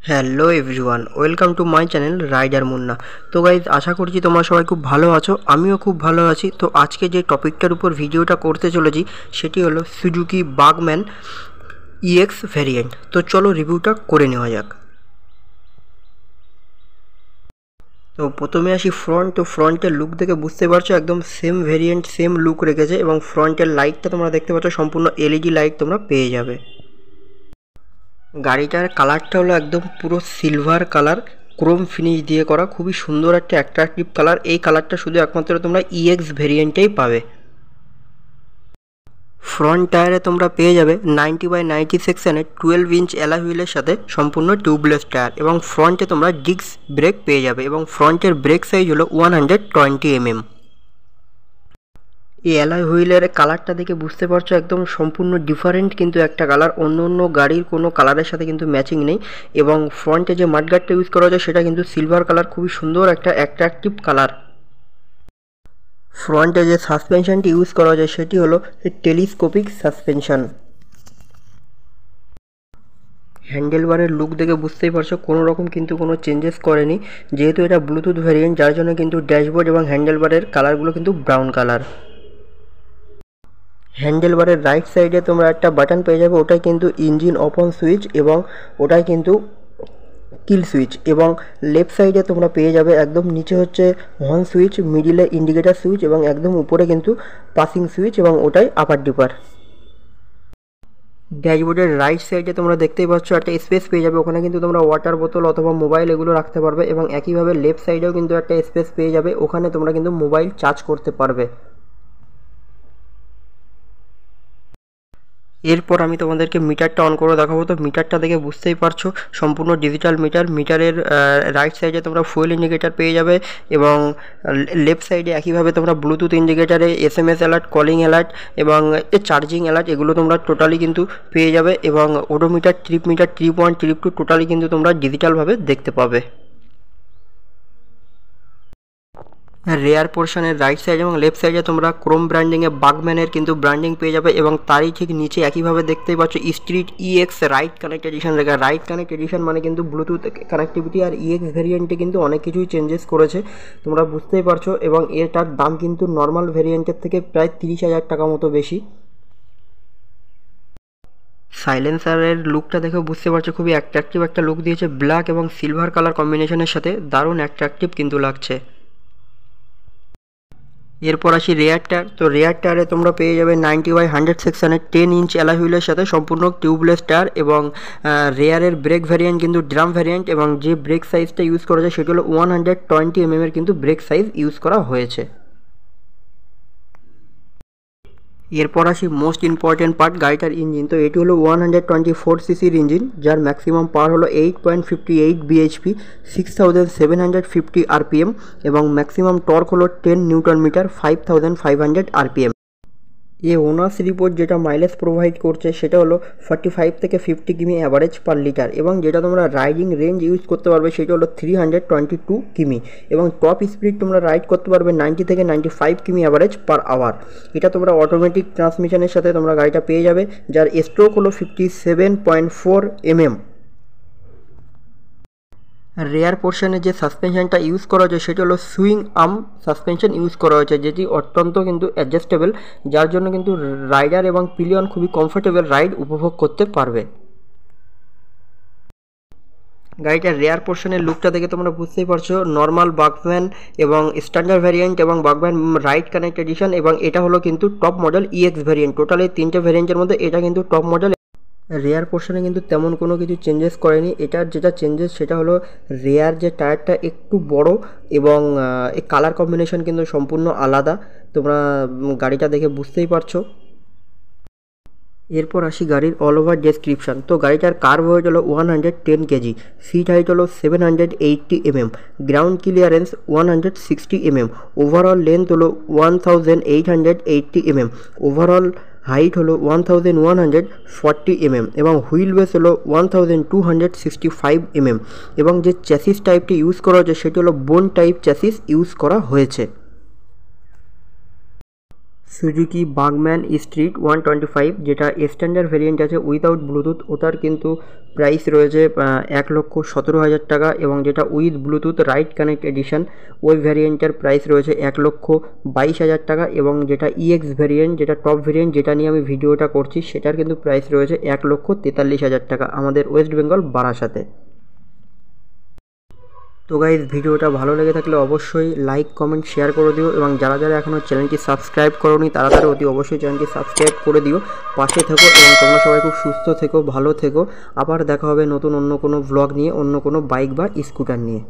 Hello everyone, welcome to my channel rider Munna. তো guys, আশা করছি তোমরা সবাই খুব ভালো আছো, আমিও খুব ভালো আছি। তো আজকে যে টপিকটার উপর ভিডিওটা করতে চলেছি সেটি হলো সুজুকি বাগম্যান ইএক্স ভ্যারিয়েন্ট। তো চলো রিভিউটা করে নেওয়া যাক। তো প্রথমে আসি ফ্রন্ট। তো ফ্রন্টের লুক দেখে বুঝতে পারছো একদম সেম ভ্যারিয়েন্ট, সেম লুক রেখেছে এবং ফ্রন্টের লাইটটা তোমরা দেখতে পাচ্ছ সম্পূর্ণ এলইডি লাইট তোমরা পেয়ে যাবে। গাড়িটার কালারটা হলো একদম পুরো সিলভার কালার, ক্রোম ফিনিশ দিয়ে করা, খুবই সুন্দর একটা অ্যাট্রাকটিভ কালার। এই কালারটা শুধু একমাত্র তোমরা ইএক্স ভেরিয়েন্টেই পাবে। ফ্রন্ট টায়ারে তোমরা পেয়ে যাবে 90/90 সেকশনের 12 ইঞ্চ অ্যালয় হুইলের সাথে সম্পূর্ণ টিউবলেস টায়ার, এবং ফ্রন্টে তোমরা ডিস্ক ব্রেক পেয়ে যাবে, এবং ফ্রন্টের ব্রেক সাইজ হলো 120 mm। এই অ্যালয় হুইলের কালারটা দেখে বুঝতে পারছো একদম সম্পূর্ণ ডিফারেন্ট কিন্তু একটা কালার, অন্য অন্য গাড়ির কোনো কালারের সাথে কিন্তু ম্যাচিং নেই। এবং ফ্রন্টে যে মাডগার্ডটা ইউজ করা হয়েছে সেটা কিন্তু সিলভার কালার, খুবই সুন্দর একটা অ্যাট্রাকটিভ কালার। ফ্রন্টে যে সাসপেনশনটি ইউজ করা হয়েছে সেটি হলো টেলিস্কোপিক সাসপেনশন। হ্যান্ডেলবারের লুক দেখে বুঝতেই পারছো কোনো রকম কিন্তু কোনো চেঞ্জেস করেনি, যেহেতু এটা ব্লুটুথ ভ্যারিয়েন্ট, যার জন্য কিন্তু ড্যাশবোর্ড এবং হ্যান্ডেলবারের কালারগুলো কিন্তু ব্রাউন কালার। হ্যান্ডেলবারের রাইট সাইডে তোমরা একটা বাটন পেয়ে যাবে, ওটাই কিন্তু ইঞ্জিন ওপেন সুইচ এবং ওটাই কিন্তু কিল সুইচ। এবং লেফট সাইডে তোমরা পেয়ে যাবে একদম নিচে হচ্ছে হর্ন সুইচ, মিডিলে ইন্ডিকেটার সুইচ এবং একদম উপরে কিন্তু পাসিং সুইচ, এবং ওটাই আপার ডিপার। ড্যাশবোর্ডের রাইট সাইডে তোমরা দেখতেই পাচ্ছ একটা স্পেস পেয়ে যাবে, ওখানে কিন্তু তোমরা ওয়াটার বোতল অথবা মোবাইল এগুলো রাখতে পারবে। এবং একইভাবে লেফট সাইডেও কিন্তু একটা স্পেস পেয়ে যাবে, ওখানে তোমরা কিন্তু মোবাইল চার্জ করতে পারবে। এরপর আমি তোমাদেরকে মিটারটা অন করে দেখাবো। তো মিটারটা দেখে বুঝতেই পারছো সম্পূর্ণ ডিজিটাল মিটার। মিটারের রাইট সাইডে তোমরা ফুয়েল ইন্ডিকেটার পেয়ে যাবে, এবং লেফট সাইডে একইভাবে তোমরা ব্লুটুথ ইন্ডিকেটারে এসএমএস অ্যালার্ট, কলিং অ্যালার্ট এবং চার্জিং অ্যালার্ট এগুলো তোমরা টোটালি কিন্তু পেয়ে যাবে। এবং odometer, trip meter, trip 1, trip 2 totally কিন্তু তোমরা ডিজিটালভাবে দেখতে পাবে। রেয়ার পোর্শনের রাইট সাইড এবং লেফট সাইডে তোমরা ক্রোম ব্র্যান্ডিংয়ে বাগম্যানের কিন্তু ব্র্যান্ডিং পেয়ে যাবে, এবং তারই ঠিক নিচে একইভাবে দেখতেই পাচ্ছ street EX right connect edition লেখা। রাইট কানেক্ট এডিশন মানে কিন্তু ব্লুটুথ কানেক্টিভিটি, আর ইএক্স ভেরিয়েন্টে কিন্তু অনেক কিছুই চেঞ্জেস করেছে তোমরা বুঝতেই পারছো। এবং এটার দাম কিন্তু নর্মাল ভেরিয়েন্টের থেকে প্রায় 30,000 টাকা মতো বেশি। সাইলেন্সারের লুকটা দেখে বুঝতে পারছো খুবই অ্যাট্রাকটিভ একটা লুক দিয়েছে, ব্ল্যাক এবং সিলভার কালার কম্বিনেশনের সাথে দারুণ অ্যাট্রাকটিভ কিন্তু লাগছে। এরপর আসি রেয়ার টায়ার। তো রেয়ার টায়ারে তোমরা পেয়ে যাবে 90/100 সেকশনের 10 ইঞ্চ অ্যালয় হুইলের সাথে সম্পূর্ণ টিউবলেস টায়ার, এবং রেয়ারের ব্রেক ভ্যারিয়েন্ট কিন্তু ড্রাম ভ্যারিয়েন্ট, এবং যে ব্রেক সাইজটা ইউজ করা যায় সেটা হলো 120 mm এর কিন্তু ব্রেক সাইজ ইউজ করা হয়েছে। এরপর আসি মোস্ট ইম্পর্টেন্ট পার্ট, গাড়িটার ইঞ্জিন। তো এটি হলো 124 সিসির ইঞ্জিন, যার ম্যাক্সিমাম পাওয়ার হলো 8.58 বিএইচপি, 6750 আরপিএম, এবং ম্যাক্সিমাম টর্ক হলো 10 newton metre, 5500 RPM. Owners report যেটা মাইলেজ প্রোভাইড করছে সেটা হলো 45 থেকে 50 কিমি অ্যাভারেজ পার লিটার, এবং যেটা তোমরা রাইডিং রেঞ্জ ইউজ করতে পারবে সেটা হলো 322 কিমি, এবং টপ স্পিড তোমরা রাইড করতে পারবে 90 থেকে 95 কিমি অ্যাভারেজ পার আওয়ার। এটা তোমরা অটোমেটিক ট্রান্সমিশনের সাথে তোমরা গাড়িটা পেয়ে যাবে, যার স্ট্রোক হলো 57.4 mm। রেয়ার পোর্শনে যে সাসপেনশনটা ইউজ করা হয়েছে সেটা হলো সুইং আর্ম সাসপেনশন ইউজ করা হয়েছে, যেটি অত্যন্ত কিন্তু অ্যাডজাস্টেবল, যার জন্য কিন্তু রাইডার এবং পিলিয়ন খুবই কমফোর্টেবল রাইড উপভোগ করতে পারবে। গাড়িটার রেয়ার পোর্শনের লুকটা দেখে তোমরা বুঝতেই পারছো নর্মাল বাগম্যান এবং স্ট্যান্ডার্ড ভ্যারিয়েন্ট এবং বাগম্যান রাইড কানেক্ট এডিশন, এবং এটা হলো কিন্তু top model EX variant. Totally 3টে ভ্যারিয়েন্টের মধ্যে এটা কিন্তু টপ মডেল। রেয়ার পোর্শনে কিন্তু তেমন কোনো কিছু চেঞ্জেস করেনি। এটার যেটা চেঞ্জেস সেটা হলো রেয়ার যে টায়ারটা একটু বড়, এবং এই কালার কম্বিনেশন কিন্তু সম্পূর্ণ আলাদা, তোমরা গাড়িটা দেখে বুঝতেই পারছো। এরপর আসি গাড়ির অল ওভার ডেসক্রিপশান। তো গাড়িটার কার ওয়েট হলো 110 কেজি, সিট হাইট হলো 780 mm, ground clearance 160 mm, overall length হলো 1880 mm, ওভারঅল হাইট হলো 1140 mm, এবং হুইল বেস হলো 1265 mm, এবং যে চ্যাসিস টাইপটি ইউজ করা হয়েছে সেটি হলো বোন টাইপ চ্যাসিস ইউজ করা হয়েছে। সুজুকি বাগম্যান স্ট্রিট 125, যেটা স্ট্যান্ডার্ড ভেরিয়েন্ট আছে উইদাউট ব্লুটুথ, ওটার কিন্তু প্রাইস রয়েছে 1,17,000 টাকা, এবং যেটা with bluetooth right connect edition ওই ভ্যারিয়েন্টের প্রাইস রয়েছে 1,22,000 টাকা, এবং যেটা ইএক্স ভ্যারিয়েন্ট, যেটা টপ ভ্যারিয়েন্ট, যেটা নিয়ে আমি ভিডিওটা করছি, সেটার কিন্তু প্রাইস রয়েছে 1,43,000 টাকা আমাদের ওয়েস্ট বেঙ্গল বারাসাতে। তো গাইজ, ভিডিওটা ভালো লেগে থাকলে অবশ্যই লাইক কমেন্ট শেয়ার করে দিও, এবং যারা যারা এখনও চ্যানেলটি সাবস্ক্রাইব করোনি তারা তারা অতি অবশ্যই চ্যানেলটি সাবস্ক্রাইব করে দিও, পাশে থেকো, এবং তোমরা সবাই খুব সুস্থ থেকো, ভালো থেকো। আবার দেখা হবে নতুন অন্য কোনো ব্লগ নিয়ে, অন্য কোনো বাইক বা স্কুটার নিয়ে।